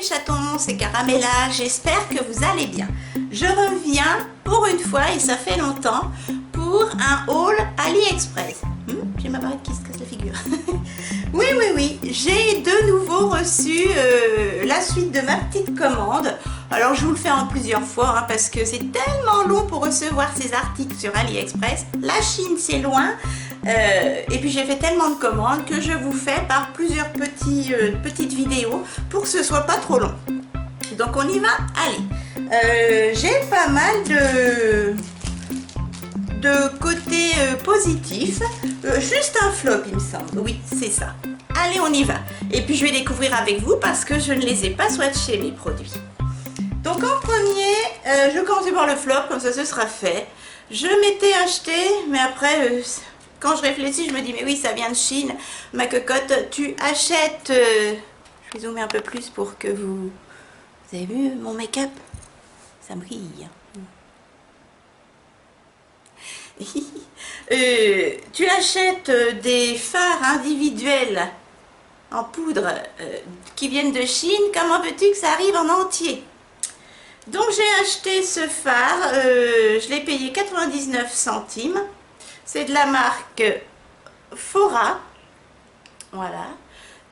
chatons, c'est Caramella, j'espère que vous allez bien. Je reviens pour une fois, et ça fait longtemps, pour un haul AliExpress. J'ai ma barrette qui se casse la figure. Oui, j'ai de nouveau reçu la suite de ma petite commande. Alors je vous le fais en plusieurs fois parce que c'est tellement long pour recevoir ces articles sur AliExpress. La Chine c'est loin. Et puis j'ai fait tellement de commandes que je vous fais par plusieurs petites vidéos pour que ce soit pas trop long. Donc on y va, allez. J'ai pas mal de côté positif, juste un flop il me semble, oui c'est ça. Allez on y va, et puis je vais découvrir avec vous parce que je ne les ai pas swatchés mes produits. Donc en premier, je commence par le flop, comme ça ce sera fait. Je m'étais acheté, mais après quand je réfléchis je me dis mais oui ça vient de Chine, ma cocotte, tu achètes, je vais zoomer un peu plus pour que vous avez vu mon make-up, ça brille. Tu achètes des fards individuels en poudre qui viennent de Chine, comment veux-tu que ça arrive en entier? Donc j'ai acheté ce phare, je l'ai payé 99 centimes, c'est de la marque Fora, voilà,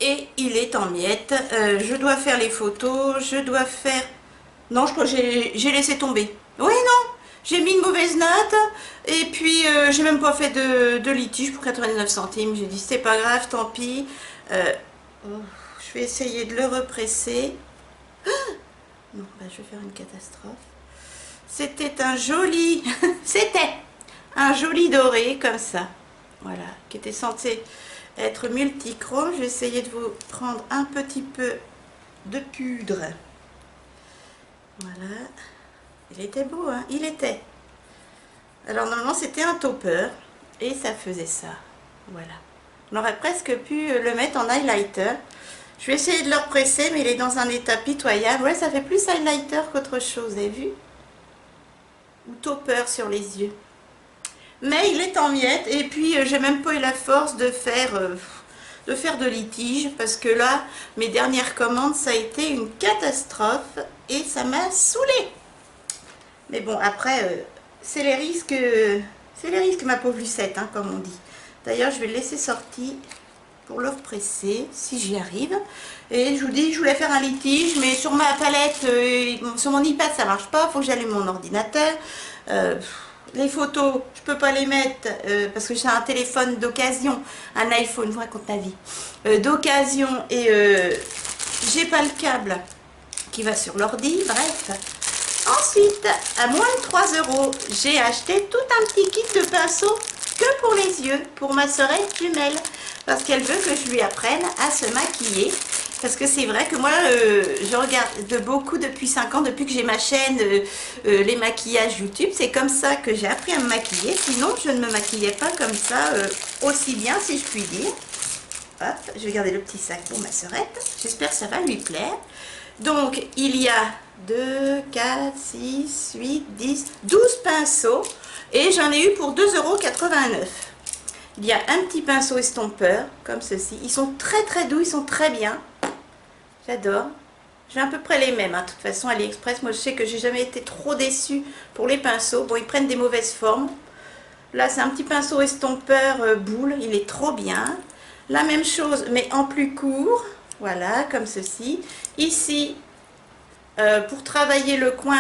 et il est en miettes. Je dois faire les photos, je dois faire... Non, je crois que j'ai laissé tomber. Oui, non, j'ai mis une mauvaise note, et puis j'ai même pas fait de litige pour 99 centimes. J'ai dit c'est pas grave, tant pis. Je vais essayer de le represser. Non, bah, je vais faire une catastrophe. C'était un joli... C'était un joli doré, comme ça. Voilà, qui était censé être multichrome. Je vais essayer de vous prendre un petit peu de poudre. Voilà. Il était beau, hein? Il était. Alors, normalement, c'était un topper. Et ça faisait ça. Voilà. On aurait presque pu le mettre en highlighter. Je vais essayer de le represser, mais il est dans un état pitoyable. Ouais, ça fait plus highlighter qu'autre chose, vous avez vu? Ou topper sur les yeux. Mais il est en miettes, et puis j'ai même pas eu la force de faire de litige, parce que là, mes dernières commandes, ça a été une catastrophe, et ça m'a saoulée. Mais bon, après, c'est les risques, ma pauvre Lucette, hein, comme on dit. D'ailleurs, je vais le laisser sortir pour le represser, si j'y arrive. Et je vous dis, je voulais faire un litige, mais sur ma palette, sur mon iPad, ça marche pas, il faut que j'allume mon ordinateur. Les photos, je peux pas les mettre, parce que j'ai un téléphone d'occasion, un iPhone, je vous raconte ma vie, d'occasion, et j'ai pas le câble qui va sur l'ordi, bref. Ensuite, à moins de 3 €, j'ai acheté tout un petit kit de pinceaux que pour les yeux, pour ma sœurette jumelle, parce qu'elle veut que je lui apprenne à se maquiller. Parce que c'est vrai que moi, je regarde beaucoup depuis 5 ans, depuis que j'ai ma chaîne, les maquillages YouTube. C'est comme ça que j'ai appris à me maquiller. Sinon, je ne me maquillais pas comme ça, aussi bien, si je puis dire. Hop, je vais garder le petit sac pour ma sœurette. J'espère que ça va lui plaire. Donc, il y a 2, 4, 6, 8, 10, 12 pinceaux. Et j'en ai eu pour 2,89 €. Il y a un petit pinceau estompeur, comme ceci. Ils sont très doux, ils sont très bien. J'adore. J'ai à peu près les mêmes, hein. De toute façon, AliExpress, moi je sais que j'ai jamais été trop déçue pour les pinceaux. Bon, ils prennent des mauvaises formes. Là, c'est un petit pinceau estompeur boule. Il est trop bien. La même chose, mais en plus court. Voilà, comme ceci. Ici, pour travailler le coin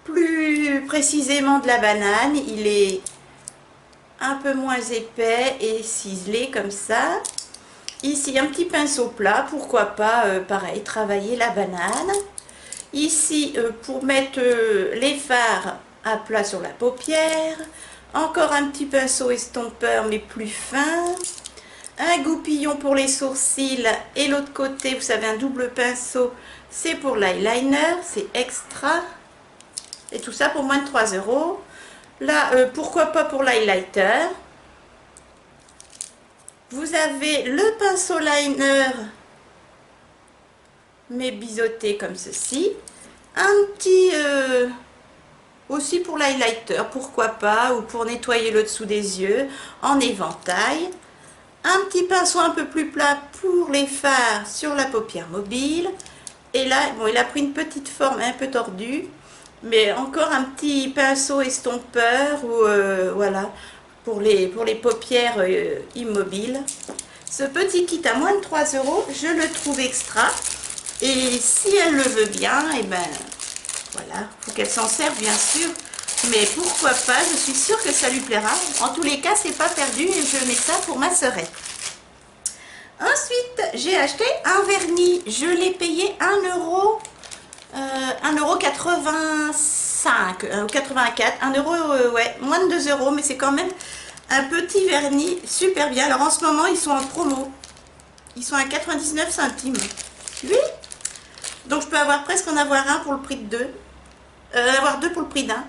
plus précisément de la banane, il est un peu moins épais et ciselé comme ça. Ici, un petit pinceau plat, pourquoi pas, pareil, travailler la banane. Ici, pour mettre les fards à plat sur la paupière. Encore un petit pinceau estompeur, mais plus fin. Un goupillon pour les sourcils. Et l'autre côté, vous savez, un double pinceau, c'est pour l'eyeliner, c'est extra. Et tout ça pour moins de 3 €. Là, pourquoi pas pour l'highlighter. Vous avez le pinceau liner, mais biseauté comme ceci. Un petit, aussi pour l'highlighter, pourquoi pas, ou pour nettoyer le dessous des yeux, en éventail. Un petit pinceau un peu plus plat pour les fards sur la paupière mobile. Et là, bon, il a pris une petite forme un peu tordue, mais encore un petit pinceau estompeur, ou voilà, pour les paupières immobiles. Ce petit kit à moins de 3 €, je le trouve extra. Et si elle le veut bien, et ben voilà, faut qu'elle s'en serve bien sûr. Mais pourquoi pas, je suis sûre que ça lui plaira. En tous les cas, c'est pas perdu et je mets ça pour ma sœurette. Ensuite, j'ai acheté un vernis. Je l'ai payé 1,85 €, 84, 1 €, ouais, moins de 2 €, mais c'est quand même un petit vernis super bien. Alors en ce moment, ils sont en promo. Ils sont à 99 centimes. Oui. Donc je peux avoir presque en avoir un pour le prix de deux. Avoir deux pour le prix d'un.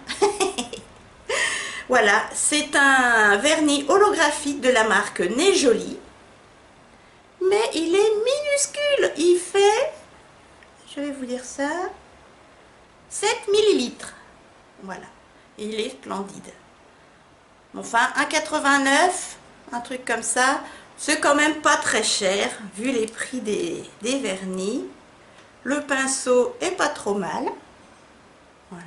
Voilà, c'est un vernis holographique de la marque Nez Jolie. Mais il est minuscule. Il fait, je vais vous dire ça, 7 millilitres. Voilà. Et il est splendide. Enfin, 1,89, un truc comme ça. C'est quand même pas très cher, vu les prix des vernis. Le pinceau est pas trop mal. Voilà.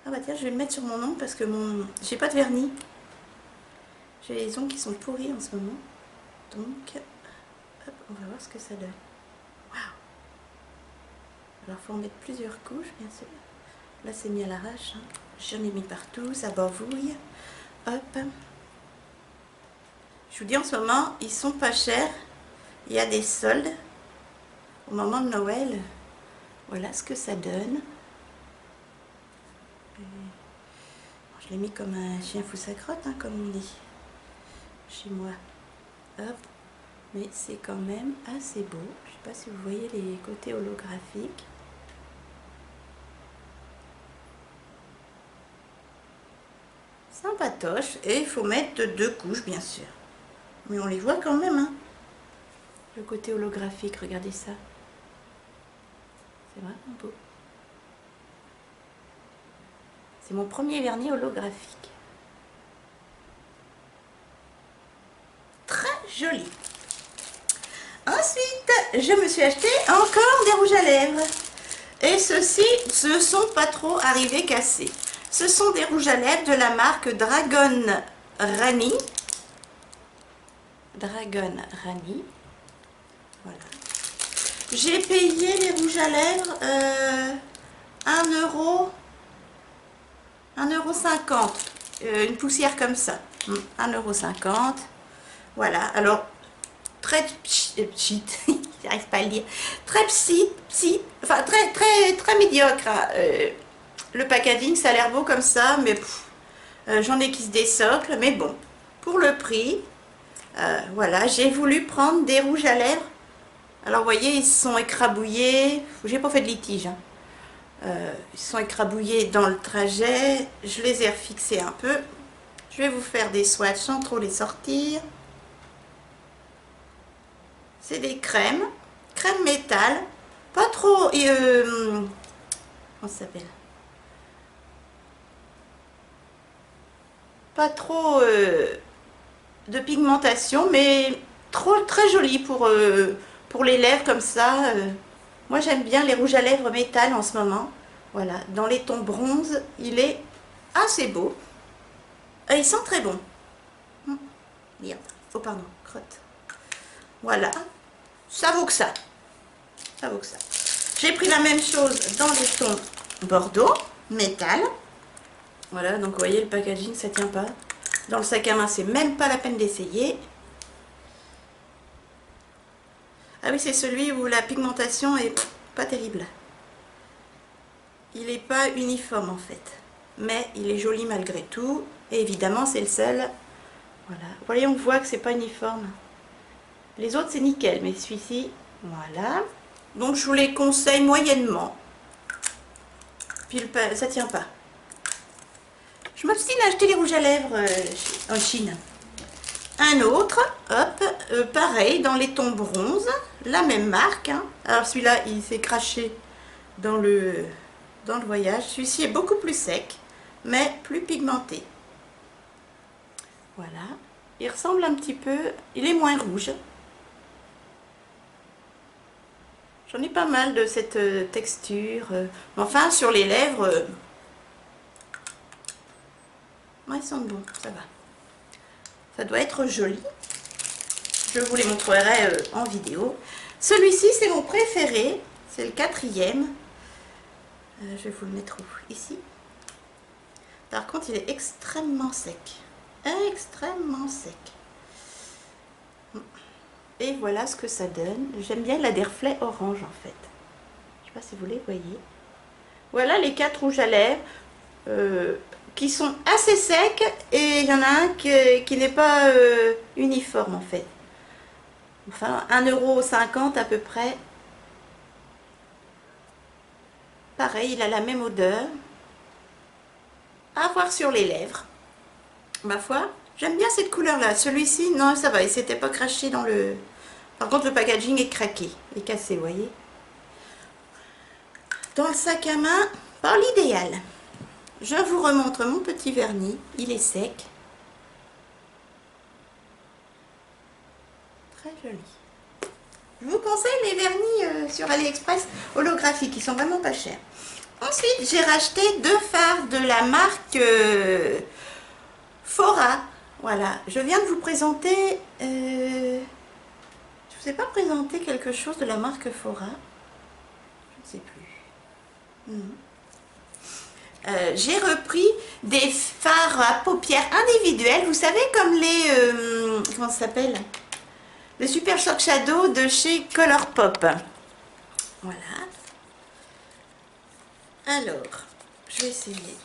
Ah bah tiens, je vais le mettre sur mon ongle parce que j'ai pas de vernis. J'ai les ongles qui sont pourris en ce moment. Donc, hop, on va voir ce que ça donne. Waouh! Alors, il faut en mettre plusieurs couches, bien sûr. Là, c'est mis à l'arrache. Hein. J'en ai mis partout, ça bavouille. Hop. Je vous dis, en ce moment, ils sont pas chers. Il y a des soldes. Au moment de Noël, voilà ce que ça donne. Je l'ai mis comme un chien fou sa crotte, hein, comme on dit chez moi. Hop. Mais c'est quand même assez beau. Je sais pas si vous voyez les côtés holographiques. Sympatoche. Et il faut mettre deux couches, bien sûr. Mais on les voit quand même, hein. Le côté holographique, regardez ça. C'est vraiment beau. C'est mon premier vernis holographique. Très joli. Ensuite, je me suis acheté encore des rouges à lèvres. Et ceux-ci ne sont pas trop arrivés cassés. Ce sont des rouges à lèvres de la marque Dragon Rani. Dragon Rani. Voilà. J'ai payé les rouges à lèvres 1,50 €. Une poussière comme ça. 1,50 €. Voilà. Alors, très cheap, j'arrive pas à le dire. Très enfin très médiocre. Hein. Le packaging, ça a l'air beau comme ça, mais j'en ai qui se désoclent. Mais bon, pour le prix, voilà, j'ai voulu prendre des rouges à lèvres. Alors, vous voyez, ils sont écrabouillés. J'ai pas fait de litige. Hein. Ils sont écrabouillés dans le trajet. Je les ai refixés un peu. Je vais vous faire des swatchs sans trop les sortir. C'est des crèmes métal, pas trop, comment ça s'appelle, pas trop de pigmentation, mais très joli pour les lèvres comme ça. Moi j'aime bien les rouges à lèvres métal en ce moment. Voilà, dans les tons bronze, il est assez beau. Et ils sont très bons. Merde, oh pardon, crotte. Voilà, ça vaut que ça. Ça vaut que ça. J'ai pris la même chose dans les tons bordeaux, métal. Voilà, donc vous voyez le packaging, ça tient pas. Dans le sac à main, c'est même pas la peine d'essayer. Ah oui, c'est celui où la pigmentation est pas terrible. Il n'est pas uniforme en fait. Mais il est joli malgré tout. Et évidemment, c'est le seul. Voilà. Vous voyez, on voit que c'est pas uniforme. Les autres, c'est nickel. Mais celui-ci, voilà. Donc, je vous les conseille moyennement. Puis, ça tient pas. Je m'obstine à acheter les rouges à lèvres en Chine. Un autre, hop, pareil, dans les tons bronze. La même marque. Hein. Alors, celui-là, il s'est craché dans le voyage. Celui-ci est beaucoup plus sec, mais plus pigmenté. Voilà. Il ressemble un petit peu... Il est moins rouge. J'en ai pas mal de cette texture. Enfin, sur les lèvres, ouais, ils sentent bon, ça va. Ça doit être joli. Je vous les montrerai en vidéo. Celui-ci, c'est mon préféré. C'est le 4e. Je vais vous le mettre où? Ici. Par contre, il est extrêmement sec. Extrêmement sec. Et voilà ce que ça donne. J'aime bien, il a des reflets orange en fait. Je sais pas si vous les voyez. Voilà les 4 rouges à lèvres qui sont assez secs. Et il y en a un qui n'est pas uniforme en fait. Enfin, 1,50 € à peu près. Pareil, il a la même odeur. À voir sur les lèvres. Ma foi, j'aime bien cette couleur-là. Celui-ci, non, ça va, il s'était pas craché dans le... Par contre, le packaging est craqué, est cassé, vous voyez. Dans le sac à main, pas l'idéal. Je vous remontre mon petit vernis. Il est sec. Très joli. Je vous conseille les vernis sur AliExpress holographiques. Ils sont vraiment pas chers. Ensuite, j'ai racheté 2 fards de la marque Fora. Voilà, je viens de vous présenter... je vous ai pas présenté quelque chose de la marque Fora. Je ne sais plus. J'ai repris des fards à paupières individuels. Vous savez, comme les... comment ça s'appelle? Le Super Shock Shadow de chez Colourpop. Voilà. Alors, je vais essayer.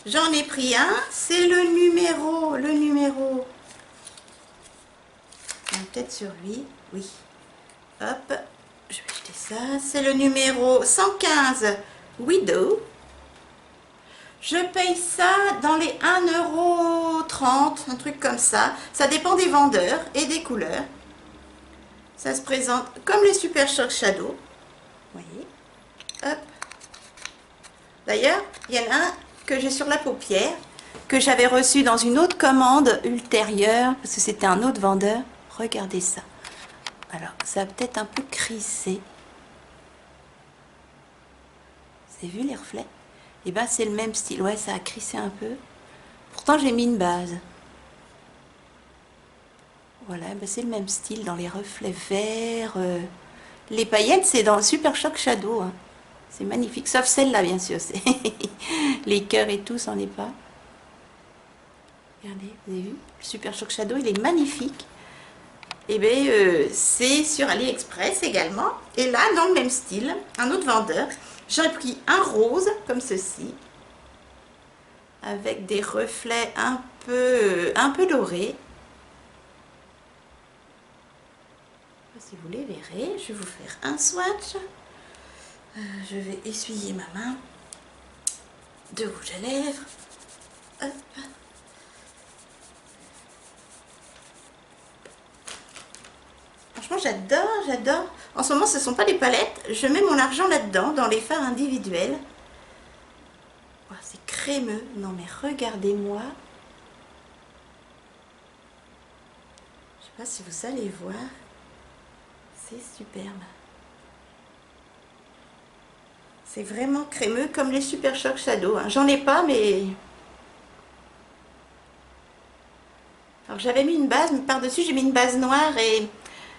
J'en ai pris un. C'est le numéro... Peut-être sur lui. Oui. Hop. Je vais jeter ça. C'est le numéro 115 Widow. Je paye ça dans les 1,30 €, un truc comme ça. Ça dépend des vendeurs et des couleurs. Ça se présente comme les Super Shock Shadow. Vous voyez. Hop. D'ailleurs, il y en a un que j'ai sur la paupière, que j'avais reçu dans une autre commande ultérieure, parce que c'était un autre vendeur. Regardez ça. Alors, ça va peut-être un peu crisser. Vous avez vu les reflets? Et bien, c'est le même style. Ouais, ça a crissé un peu. Pourtant, j'ai mis une base. Voilà, ben c'est le même style dans les reflets verts. Les paillettes, c'est dans le Super Shock Shadow. Hein. C'est magnifique. Sauf celle-là, bien sûr. Les cœurs et tout, c'en est pas. Regardez, vous avez vu? Le Super Shock Shadow, il est magnifique. Et bien, c'est sur AliExpress également. Et là, dans le même style, un autre vendeur. J'ai pris un rose, comme ceci. Avec des reflets un peu dorés. Si vous les verrez, je vais vous faire un swatch. Je vais essuyer ma main de rouge à lèvres. Hop. Franchement, j'adore. En ce moment, ce ne sont pas des palettes. Je mets mon argent là-dedans, dans les fards individuels. Oh, c'est crémeux. Non, mais regardez-moi. Je ne sais pas si vous allez voir. C'est superbe. C'est vraiment crémeux comme les Super Shock Shadow. Hein. J'en ai pas, mais... Alors j'avais mis une base, mais par-dessus j'ai mis une base noire et...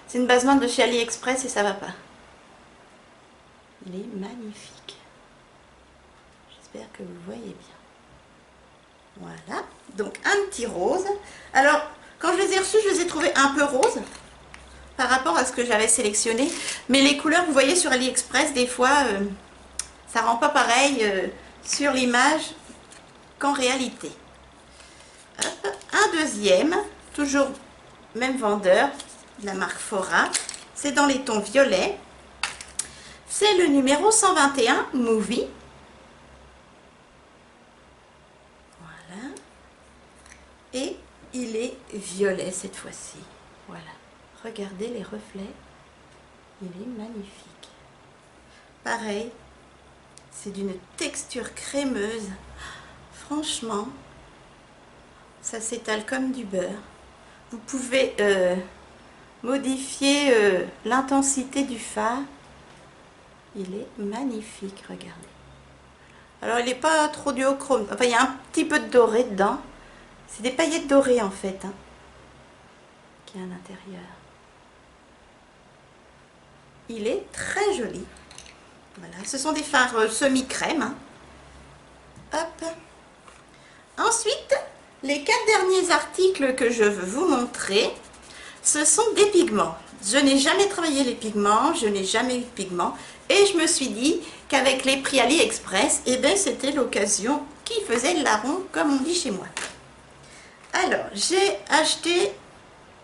C'est une base noire de chez AliExpress et ça va pas. Il est magnifique. J'espère que vous le voyez bien. Voilà. Donc un petit rose. Alors, quand je les ai reçus, je les ai trouvés un peu roses. Par rapport à ce que j'avais sélectionné. Mais les couleurs, vous voyez sur AliExpress, des fois, ça rend pas pareil sur l'image qu'en réalité. Hop. Un deuxième, toujours même vendeur, de la marque Fora. C'est dans les tons violets. C'est le numéro 121 Movie. Voilà. Et il est violet cette fois-ci. Voilà. Regardez les reflets. Il est magnifique. Pareil. C'est d'une texture crémeuse. Franchement, ça s'étale comme du beurre. Vous pouvez modifier l'intensité du fard. Il est magnifique, regardez. Alors, il n'est pas trop duochrome. Enfin, il y a un petit peu de doré dedans. C'est des paillettes dorées, en fait, hein, qui est à l'intérieur. Il est très joli. Voilà, ce sont des fards semi-crème. Hein. Hop. Ensuite, les 4 derniers articles que je veux vous montrer, ce sont des pigments. Je n'ai jamais travaillé les pigments, je n'ai jamais eu de pigments. Et je me suis dit qu'avec les prix AliExpress, eh ben, c'était l'occasion qui faisait le larron, comme on dit chez moi. Alors, j'ai acheté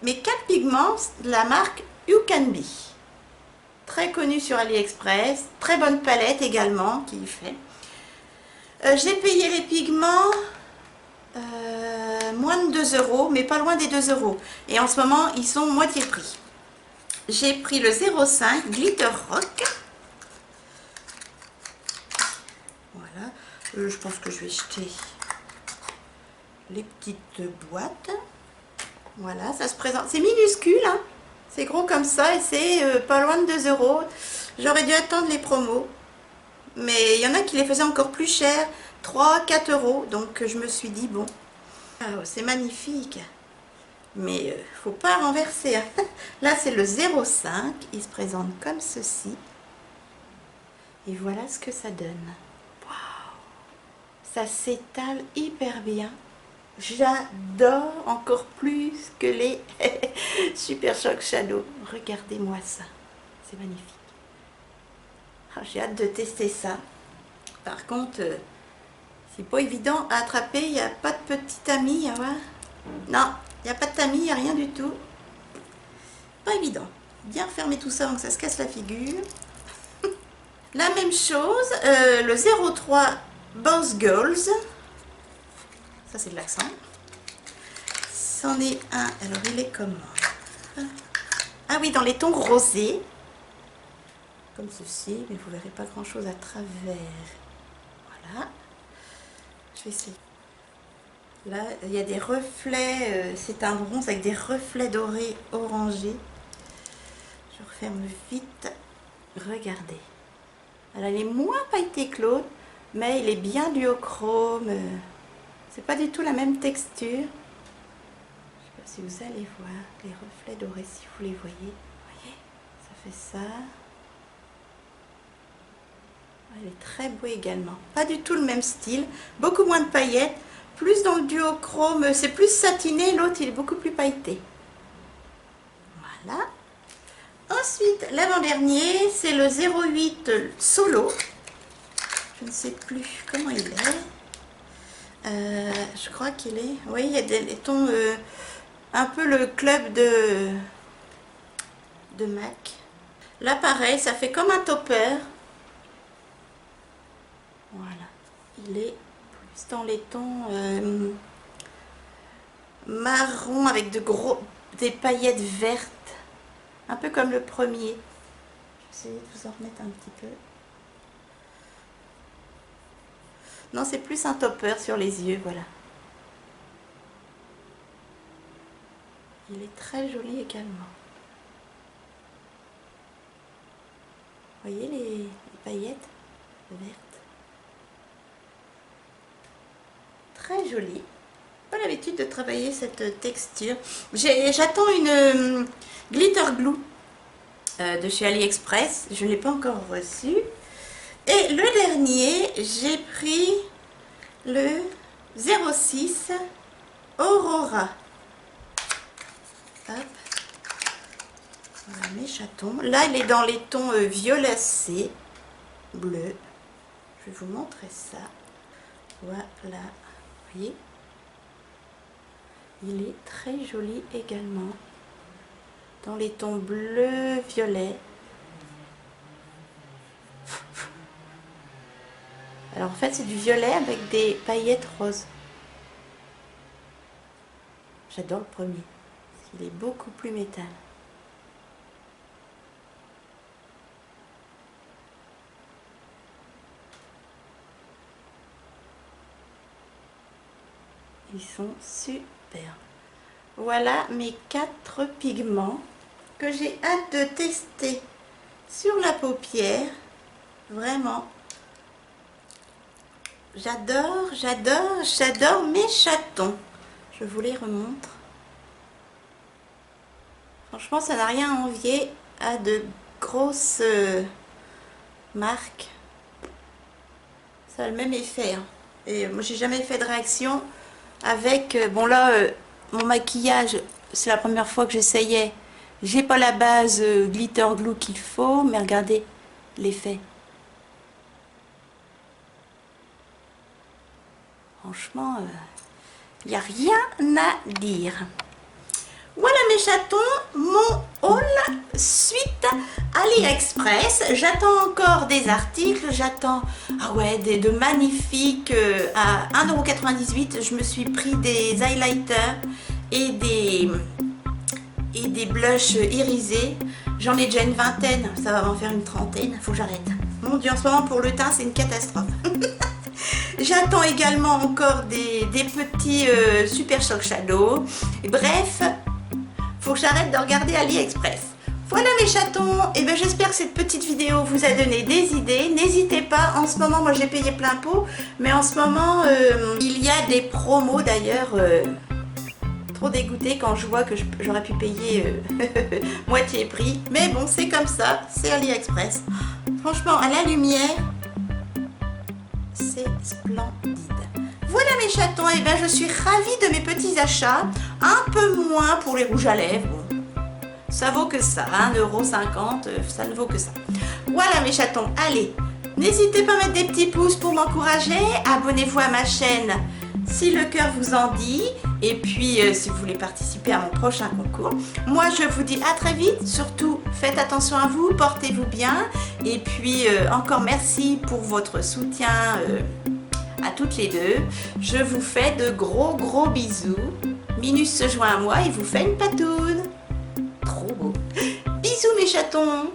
mes 4 pigments de la marque You Can Be. Très connue sur AliExpress, très bonne palette également qui y fait. J'ai payé les pigments moins de 2 €, mais pas loin des 2 €. Et en ce moment, ils sont moitié prix. J'ai pris le 05 Glitter Rock. Voilà. Je pense que je vais jeter les petites boîtes. Voilà, ça se présente. C'est minuscule, hein. C'est gros comme ça et c'est pas loin de 2 €. J'aurais dû attendre les promos. Mais il y en a qui les faisaient encore plus cher, 3-4 €. Donc je me suis dit, bon, c'est magnifique. Mais faut pas renverser. Hein. Là, c'est le 05. Il se présente comme ceci. Et voilà ce que ça donne. Waouh! Ça s'étale hyper bien. J'adore encore plus que les Super Shock Shadow. Regardez-moi ça. C'est magnifique. J'ai hâte de tester ça. Par contre, c'est pas évident à attraper. Il n'y a pas de petit ami. Non, il n'y a pas de tamis, il n'y a rien du tout. Pas évident. Bien fermer tout ça avant que ça se casse la figure. La même chose, le 03 Boss Girls. Ça, c'est de l'accent. C'en est un. Alors, il est comment? Ah oui, dans les tons rosés. Comme ceci, mais vous verrez pas grand chose à travers. Voilà. Je vais essayer. Là, il y a des reflets. C'est un bronze avec des reflets dorés orangés. Je referme vite. Regardez. Alors, il est moins pailleté que l'autre, mais il est bien duochrome. C'est pas du tout la même texture. Je sais pas si vous allez voir les reflets dorés, si vous les voyez. Vous voyez, ça fait ça. Il est très beau également. Pas du tout le même style. Beaucoup moins de paillettes. Plus dans le duochrome. C'est plus satiné. L'autre, il est beaucoup plus pailleté. Voilà. Ensuite, l'avant-dernier, c'est le 08 Solo. Je ne sais plus comment il est. Je crois qu'il est... Oui, il y a des tons... un peu le club de MAC. Là, pareil, ça fait comme un topper. Voilà. Il est plus dans les tons marron avec des paillettes vertes. Un peu comme le premier. Je vais essayer de vous en remettre un petit peu. Non, c'est plus un topper sur les yeux, voilà. Il est très joli également. Vous voyez les paillettes vertes? Très joli. Pas l'habitude de travailler cette texture. J'attends une glitter glue de chez AliExpress. Je ne l'ai pas encore reçue. Et le dernier, j'ai pris le 06 Aurora. Hop. Voilà mes chatons. Là, il est dans les tons violacés, bleu. Je vais vous montrer ça. Voilà. Vous voyez? Il est très joli également. Dans les tons bleu, violet. Alors en fait c'est du violet avec des paillettes roses. J'adore le premier, parce qu'il est beaucoup plus métal. Ils sont super. Voilà mes 4 pigments que j'ai hâte de tester sur la paupière. Vraiment. J'adore, j'adore, j'adore mes chatons. Je vous les remontre. Franchement, ça n'a rien à envier à de grosses marques. Ça a le même effet. Hein. Et moi, j'ai jamais fait de réaction avec... bon là, mon maquillage, c'est la première fois que j'essayais. J'ai pas la base glitter glue qu'il faut, mais regardez l'effet. Franchement, il n'y a rien à dire. Voilà mes chatons, mon haul suite AliExpress. J'attends encore des articles, j'attends de magnifiques à 1,98 €. Je me suis pris des highlighters et des blushs irisés. J'en ai déjà une vingtaine, ça va m'en faire une trentaine, faut que j'arrête. Mon Dieu, en ce moment pour le teint c'est une catastrophe. J'attends également encore des petits Super Shock Shadow. Et bref, faut que j'arrête de regarder AliExpress. Voilà mes chatons, et bien j'espère que cette petite vidéo vous a donné des idées. N'hésitez pas, en ce moment, moi j'ai payé plein pot, mais en ce moment, il y a des promos d'ailleurs. Trop dégoûtée quand je vois que j'aurais pu payer moitié prix. Mais bon, c'est comme ça, c'est AliExpress. Franchement, à la lumière, c'est splendide. Voilà mes chatons, et bien je suis ravie de mes petits achats. Un peu moins pour les rouges à lèvres. Bon, ça vaut que ça, 1,50 €, ça ne vaut que ça. Voilà mes chatons, allez, n'hésitez pas à mettre des petits pouces pour m'encourager. Abonnez-vous à ma chaîne si le cœur vous en dit. Et puis, si vous voulez participer à mon prochain concours. Moi, je vous dis à très vite. Surtout, faites attention à vous, portez-vous bien. Et puis, encore merci pour votre soutien à toutes les deux. Je vous fais de gros bisous. Minus se joint à moi et vous fait une patoune. Trop beau. Bisous mes chatons.